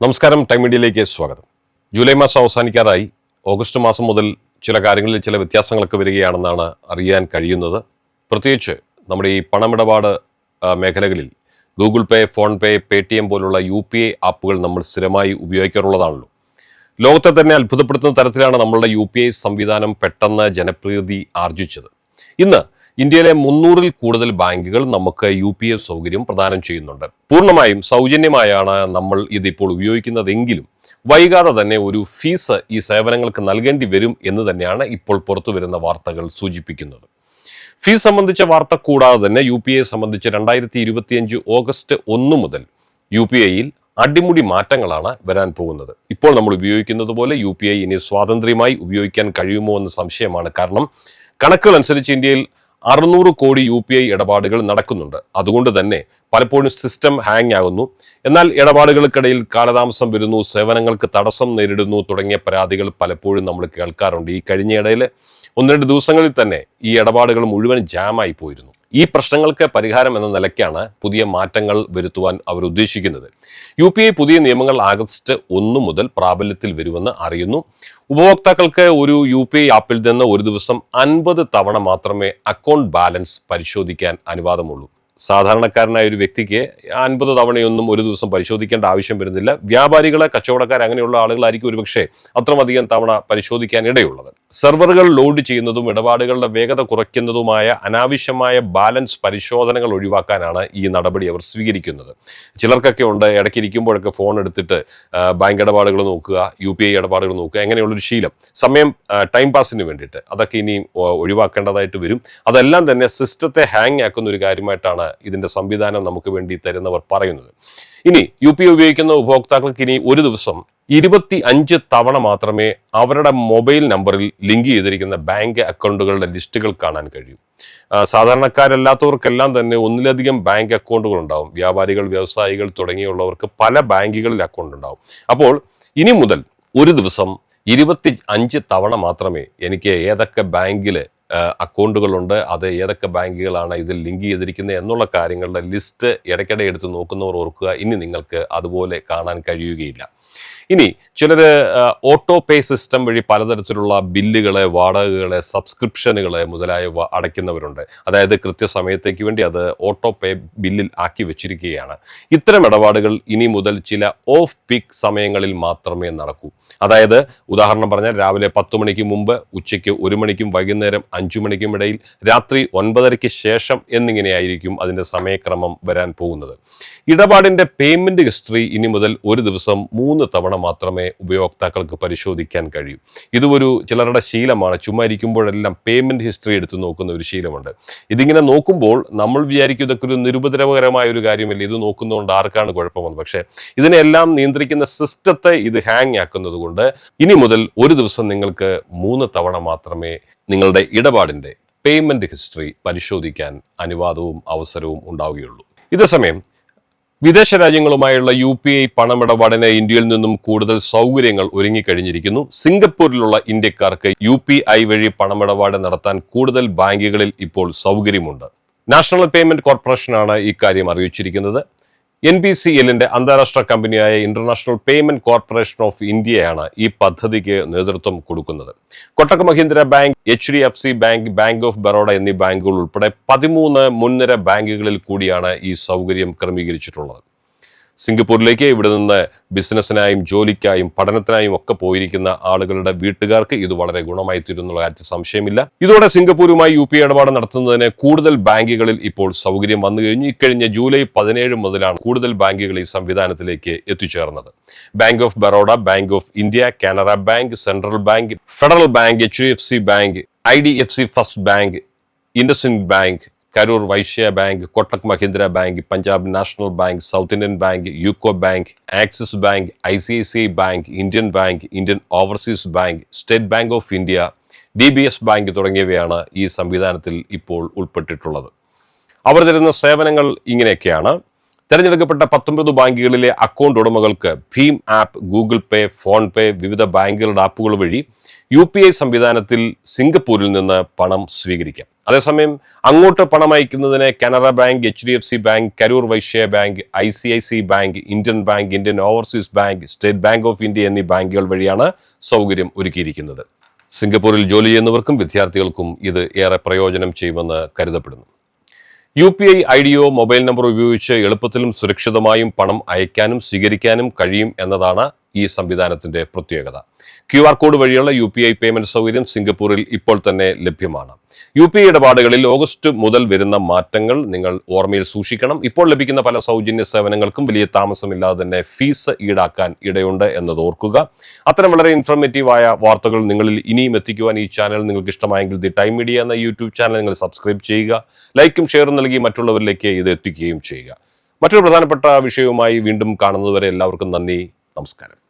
നമസ്കാരം, ടൈം മീഡിയയിലേക്ക് സ്വാഗതം. ജൂലൈ മാസം അവസാനിക്കാറായി. ഓഗസ്റ്റ് മാസം മുതൽ ചില കാര്യങ്ങളിൽ ചില വ്യത്യാസങ്ങളൊക്കെ വരികയാണെന്നാണ് അറിയാൻ കഴിയുന്നത്. പ്രത്യേകിച്ച് നമ്മുടെ ഈ പണമിടപാട് മേഖലകളിൽ ഗൂഗിൾ പേ, ഫോൺ പേ, പേടിഎം പോലുള്ള UPI ആപ്പുകൾ നമ്മൾ സ്ഥിരമായി ഉപയോഗിക്കാറുള്ളതാണല്ലോ. ലോകത്തെ തന്നെ അത്ഭുതപ്പെടുത്തുന്ന തരത്തിലാണ് നമ്മളുടെ UPI സംവിധാനം പെട്ടെന്ന് ജനപ്രീതി ആർജിച്ചത്. ഇന്ന് ഇന്ത്യയിലെ 300-ൽ കൂടുതൽ ബാങ്കുകൾ നമുക്ക് UPI സൗകര്യം പ്രദാനം ചെയ്യുന്നുണ്ട്. പൂർണ്ണമായും സൗജന്യമായാണ് നമ്മൾ ഇതിപ്പോൾ ഉപയോഗിക്കുന്നതെങ്കിലും വൈകാതെ തന്നെ ഒരു ഫീസ് ഈ സേവനങ്ങൾക്ക് നൽകേണ്ടി വരും എന്ന് തന്നെയാണ് ഇപ്പോൾ പുറത്തു വരുന്ന വാർത്തകൾ സൂചിപ്പിക്കുന്നത്. ഫീസ് സംബന്ധിച്ച വാർത്ത കൂടാതെ തന്നെ UPI സംബന്ധിച്ച് 2025 ഓഗസ്റ്റ് 1 മുതൽ UPIയിൽ അടിമുടി മാറ്റങ്ങളാണ് വരാൻ പോകുന്നത്. ഇപ്പോൾ നമ്മൾ ഉപയോഗിക്കുന്നത് പോലെ UPI ഇനി സ്വാതന്ത്ര്യമായി ഉപയോഗിക്കാൻ കഴിയുമോ എന്ന സംശയമാണ്. കാരണം കണക്കുകൾ അനുസരിച്ച് ഇന്ത്യയിൽ 600 കോടി UPI ഇടപാടുകൾ നടക്കുന്നുണ്ട്. അതുകൊണ്ട് തന്നെ പലപ്പോഴും സിസ്റ്റം ഹാങ് ആകുന്നു. എന്നാൽ ഇടപാടുകൾക്കിടയിൽ കാലതാമസം വരുന്നു, സേവനങ്ങൾക്ക് തടസ്സം നേരിടുന്നു തുടങ്ങിയ പരാതികൾ പലപ്പോഴും നമ്മൾ കേൾക്കാറുണ്ട്. ഈ കഴിഞ്ഞയിടയിൽ 1-2 ദിവസങ്ങളിൽ തന്നെ ഈ ഇടപാടുകൾ മുഴുവൻ ജാമായി പോയിരുന്നു. ഈ പ്രശ്നങ്ങൾക്ക് പരിഹാരം എന്ന നിലയ്ക്കാണ് പുതിയ മാറ്റങ്ങൾ വരുത്തുവാൻ അവർ ഉദ്ദേശിക്കുന്നത്. UPI പുതിയ നിയമങ്ങൾ ആഗസ്റ്റ് 1 മുതൽ പ്രാബല്യത്തിൽ വരുമെന്ന് അറിയുന്നു. ഉപഭോക്താക്കൾക്ക് ഒരു UPI ആപ്പിൽ നിന്ന് ഒരു ദിവസം 50 തവണ മാത്രമേ അക്കൗണ്ട് ബാലൻസ് പരിശോധിക്കാൻ അനുവാദമുള്ളൂ. സാധാരണക്കാരനായ ഒരു വ്യക്തിക്ക് 50 തവണയൊന്നും ഒരു ദിവസം പരിശോധിക്കേണ്ട ആവശ്യം വരുന്നില്ല. വ്യാപാരികളെ, കച്ചവടക്കാർ, അങ്ങനെയുള്ള ആളുകളായിരിക്കും ഒരുപക്ഷെ അത്രമധികം തവണ പരിശോധിക്കാൻ ഇടയുള്ളത്. സെർവറുകൾ ലോഡ് ചെയ്യുന്നതും ഇടപാടുകളുടെ വേഗത കുറയ്ക്കുന്നതുമായ അനാവശ്യമായ ബാലൻസ് പരിശോധനകൾ ഒഴിവാക്കാനാണ് ഈ നടപടി അവർ സ്വീകരിക്കുന്നത്. ചിലർക്കൊക്കെ ഉണ്ട്, ഇടയ്ക്കിരിക്കുമ്പോഴൊക്കെ ഫോൺ എടുത്തിട്ട് ബാങ്ക് ഇടപാടുകൾ നോക്കുക, UPI ഇടപാടുകൾ നോക്കുക, അങ്ങനെയുള്ളൊരു ശീലം, സമയം ടൈം പാസിന് വേണ്ടിയിട്ട്. അതൊക്കെ ഇനി ഒഴിവാക്കേണ്ടതായിട്ട് വരും. അതെല്ലാം തന്നെ സിസ്റ്റത്തെ ഹാങ് ആക്കുന്ന ഒരു കാര്യമായിട്ടാണ് ഇതിന്റെ സംവിധാനം നമുക്ക് വേണ്ടി തരുന്നവർ പറയുന്നത്. ഇനി UPI ഉപയോഗിക്കുന്ന ഉപഭോക്താക്കൾക്ക് ഇനി ഒരു ദിവസം 25 തവണ മാത്രമേ അവരുടെ മൊബൈൽ നമ്പറിൽ ലിങ്ക് ചെയ്തിരിക്കുന്ന ബാങ്ക് അക്കൗണ്ടുകളുടെ ലിസ്റ്റുകൾ കാണാൻ കഴിയൂ. സാധാരണക്കാരല്ലാത്തവർക്കെല്ലാം തന്നെ ഒന്നിലധികം ബാങ്ക് അക്കൗണ്ടുകൾ ഉണ്ടാവും. വ്യാപാരികൾ, വ്യവസായികൾ തുടങ്ങിയുള്ളവർക്ക് പല ബാങ്കുകളിൽ അക്കൗണ്ട് ഉണ്ടാവും. അപ്പോൾ ഇനി മുതൽ ഒരു ദിവസം 25 തവണ മാത്രമേ എനിക്ക് ഏതൊക്കെ ബാങ്കിൽ അക്കൗണ്ടുകളുണ്ട്, അത് ഏതൊക്കെ ബാങ്കുകളാണ് ഇതിൽ ലിങ്ക് ചെയ്തിരിക്കുന്നത് എന്നുള്ള കാര്യങ്ങളുടെ ലിസ്റ്റ് ഇടയ്ക്കിടെ എടുത്ത് നോക്കുന്നവർ ഓർക്കുക, ഇനി നിങ്ങൾക്ക് അതുപോലെ കാണാൻ കഴിയുകയില്ല. ഇനി ചിലർ ഓട്ടോ പേ സിസ്റ്റം വഴി പലതരത്തിലുള്ള ബില്ലുകളെ, വാടകകളെ, സബ്സ്ക്രിപ്ഷനുകളെ മുതലായവ അടയ്ക്കുന്നവരുണ്ട്. അതായത് കൃത്യസമയത്തേക്ക് വേണ്ടി അത് ഓട്ടോ പേ ബില്ലിൽ ആക്കി വെച്ചിരിക്കുകയാണ്. ഇത്തരം ഇടപാടുകൾ ഇനി മുതൽ ചില ഓഫ് പീക്ക് സമയങ്ങളിൽ മാത്രമേ നടക്കൂ. അതായത് ഉദാഹരണം പറഞ്ഞാൽ രാവിലെ 10 മണിക്ക് മുമ്പ്, ഉച്ചയ്ക്ക് 1 മണിക്കും വൈകുന്നേരം 5 മണിക്കും ഇടയിൽ, രാത്രി 9:30-ക്ക് ശേഷം എന്നിങ്ങനെയായിരിക്കും അതിൻ്റെ സമയക്രമം വരാൻ പോകുന്നത്. ഇടപാടിൻ്റെ പേയ്മെൻറ്റ് ഹിസ്റ്ററി ഇനി മുതൽ ഒരു ദിവസം 3 തവണ മാത്രമേ ഉപയോക്താക്കൾക്ക് പരിശോധിക്കാൻ കഴിയൂ. ഇതൊരു ചിലരുടെ ശീലമാണ്. ചുമ്മാ ഇരിക്കുമ്പോഴെല്ലാം പേയ്മെൻറ്റ് ഹിസ്റ്ററി എടുത്ത് നോക്കുന്ന ഒരു ശീലമുണ്ട്. ഇതിങ്ങനെ നോക്കുമ്പോൾ നമ്മൾ വിചാരിക്കും ഇതൊക്കെ ഒരു നിരുപദ്രവകരമായ ഒരു കാര്യമല്ല, ഇത് നോക്കുന്നതുകൊണ്ട് ആർക്കാണ് കുഴപ്പമെന്ന്. പക്ഷേ ഇതിനെല്ലാം നിയന്ത്രിക്കുന്ന സിസ്റ്റത്തെ ഇത് ഹാങ് ആക്കുന്നത് കൊണ്ട് ഇനി മുതൽ ഒരു ദിവസം നിങ്ങൾക്ക് 3 തവണ മാത്രമേ നിങ്ങളുടെ ഇടപാടിൻ്റെ പേയ്മെൻറ്റ് ഹിസ്റ്ററി പരിശോധിക്കാൻ അനുവാദവും അവസരവും ഉണ്ടാവുകയുള്ളൂ. ഇതേസമയം വിദേശ രാജ്യങ്ങളുമായുള്ള UPI പണമിടപാടിന് ഇന്ത്യയിൽ നിന്നും കൂടുതൽ സൗകര്യങ്ങൾ ഒരുങ്ങിക്കഴിഞ്ഞിരിക്കുന്നു. സിംഗപ്പൂരിലുള്ള ഇന്ത്യക്കാർക്ക് UPI വഴി പണമിടപാട് നടത്താൻ കൂടുതൽ ബാങ്കുകളിൽ ഇപ്പോൾ സൗകര്യമുണ്ട്. നാഷണൽ പേയ്മെന്റ് കോർപ്പറേഷനാണ് ഇക്കാര്യം അറിയിച്ചിരിക്കുന്നത്. NPCLന്റെ അന്താരാഷ്ട്ര കമ്പനിയായ ഇന്റർനാഷണൽ പേയ്മെന്റ് കോർപ്പറേഷൻ ഓഫ് ഇന്ത്യയാണ് ഈ പദ്ധതിക്ക് നേതൃത്വം കൊടുക്കുന്നത്. Kotak Mahindra bank, HDFC bank, bank of Baroda എന്നീ ബാങ്കുകൾ ഉൾപ്പെടെ 13 മുൻനിര ബാങ്കുകളിൽ കൂടിയാണ് ഈ സൗകര്യം ക്രമീകരിച്ചിട്ടുള്ളത്. സിംഗപ്പൂരിലേക്ക് ഇവിടെ നിന്ന് ബിസിനസ്സിനായും ജോലിക്കായും പഠനത്തിനായും ഒക്കെ പോയിരിക്കുന്ന ആളുകളുടെ വീട്ടുകാർക്ക് ഇത് വളരെ ഗുണമായി തീരുന്നുള്ള കാര്യത്തിൽ സംശയമില്ല. ഇതോടെ സിംഗപ്പൂരുമായി UPI ഇടപാട് നടത്തുന്നതിന് കൂടുതൽ ബാങ്കുകളിൽ ഇപ്പോൾ സൗകര്യം വന്നു കഴിഞ്ഞു. ഇക്കഴിഞ്ഞ ജൂലൈ 17 മുതലാണ് കൂടുതൽ ബാങ്കുകൾ ഈ സംവിധാനത്തിലേക്ക് എത്തിച്ചേർന്നത്. Bank of Baroda, Bank of India, Canara Bank, Central Bank, Federal Bank, HDFC Bank, IDFC First Bank, IndusInd Bank, Karur Vysya Bank, Kotak Mahindra Bank, Punjab National Bank, South Indian Bank, UCO Bank, Axis Bank, ICICI bank, Indian bank, Indian overseas bank, state bank of India, DBS Bank തുടങ്ങിയവയാണ് ഈ സംവിധാനത്തിൽ ഇപ്പോൾ ഉൾപ്പെട്ടിട്ടുള്ളത്. അവർ തരുന്ന സേവനങ്ങൾ ഇങ്ങനെയൊക്കെയാണ്. തെരഞ്ഞെടുക്കപ്പെട്ട 19 ബാങ്കുകളിലെ account ഉടമകൾക്ക് Bhim app, Google പേ, phone പേ, വിവിധ ബാങ്കുകളുടെ ആപ്പുകൾ വഴി UPI സംവിധാനത്തിൽ സിംഗപ്പൂരിൽ നിന്ന് പണം സ്വീകരിക്കാം. അതേസമയം അങ്ങോട്ട് പണം അയക്കുന്നതിന് Canara bank, HDFC bank, Karur Vysya bank, ICICI bank, Indian bank, Indian overseas bank, state bank of India എന്നീ ബാങ്കുകൾ വഴിയാണ് സൗകര്യം ഒരുക്കിയിരിക്കുന്നത്. സിംഗപ്പൂരിൽ ജോലി ചെയ്യുന്നവർക്കും വിദ്യാർത്ഥികൾക്കും ഇത് ഏറെ പ്രയോജനം ചെയ്യുമെന്ന് കരുതപ്പെടുന്നു. UPI ഐഡിയോ മൊബൈൽ നമ്പർ ഉപയോഗിച്ച് എളുപ്പത്തിലും സുരക്ഷിതമായും പണം അയക്കാനും സ്വീകരിക്കാനും കഴിയും എന്നതാണ് ഈ സംവിധാനത്തിന്റെ പ്രത്യേകത. QR കോഡ് വഴിയുള്ള UPI പേയ്മെന്റ് സൗകര്യം സിംഗപ്പൂരിൽ ഇപ്പോൾ തന്നെ ലഭ്യമാണ്. UPI ഇടപാടുകളിൽ ഓഗസ്റ്റ് മുതൽ വരുന്ന മാറ്റങ്ങൾ നിങ്ങൾ ഓർമ്മയിൽ സൂക്ഷിക്കണം. ഇപ്പോൾ ലഭിക്കുന്ന പല സൗജന്യ സേവനങ്ങൾക്കും വലിയ താമസമില്ലാതെ തന്നെ ഫീസ് ഈടാക്കാൻ ഇടയുണ്ട് എന്നത് ഓർക്കുക. അത്തരം വളരെ ഇൻഫോർമേറ്റീവായ വാർത്തകൾ നിങ്ങളിൽ ഇനിയും എത്തിക്കുവാൻ ഈ ചാനൽ നിങ്ങൾക്ക് ഇഷ്ടമായെങ്കിൽ ദി ടൈം മീഡിയ എന്ന യൂട്യൂബ് ചാനൽ നിങ്ങൾ സബ്സ്ക്രൈബ് ചെയ്യുക. ലൈക്കും ഷെയറും നൽകി മറ്റുള്ളവരിലേക്ക് ഇത് എത്തിക്കുകയും ചെയ്യുക. മറ്റൊരു പ്രധാനപ്പെട്ട വിഷയവുമായി വീണ്ടും കാണുന്നതുവരെ എല്ലാവർക്കും നന്ദി, നമസ്കാരം.